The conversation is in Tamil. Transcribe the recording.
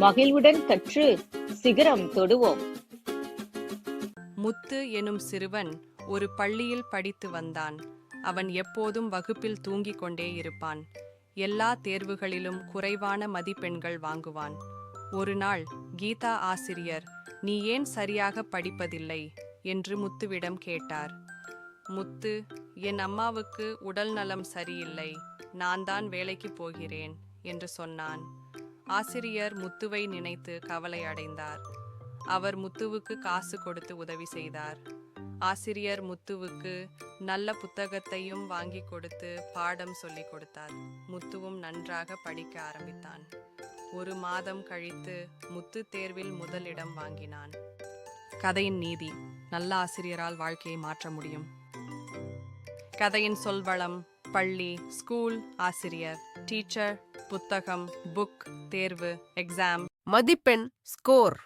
மகிழ்வுடன் கற்று சிகரம் தொடுவோம். முத்து எனும் சிறுவன் ஒரு பள்ளியில் படித்து வந்தான். அவன் எப்போதும் வகுப்பில் தூங்கிக் கொண்டே இருப்பான். எல்லா தேர்வுகளிலும் குறைவான மதிப்பெண்கள் வாங்குவான். ஒரு நாள் கீதா ஆசிரியர், "நீ ஏன் சரியாக படிப்பதில்லை?" என்று முத்துவிடம் கேட்டார். முத்து, "என் அம்மாவுக்கு உடல் நலம் சரியில்லை, நான் தான் வேலைக்கு போகிறேன்" என்று சொன்னான். ஆசிரியர் முத்துவை நினைத்து கவலை அடைந்தார். அவர் முத்துவுக்கு காசு கொடுத்து உதவி செய்தார். ஆசிரியர் முத்துவுக்கு நல்ல புத்தகத்தையும் வாங்கி கொடுத்து பாடம் சொல்லிக் கொடுத்தார். முத்துவும் நன்றாக படிக்க ஆரம்பித்தான். ஒரு மாதம் கழித்து முத்து தேர்வில் முதலிடம் வாங்கினான். கதையின் நீதி: நல்ல ஆசிரியரால் வாழ்க்கையை மாற்ற முடியும். கதையின் சொல்வளம்: பள்ளி, ஸ்கூல், ஆசிரியர், டீச்சர், புத்தகம், புக், தேர்வு, எக்ஸாம். மதிப்பெண், ஸ்கோர்.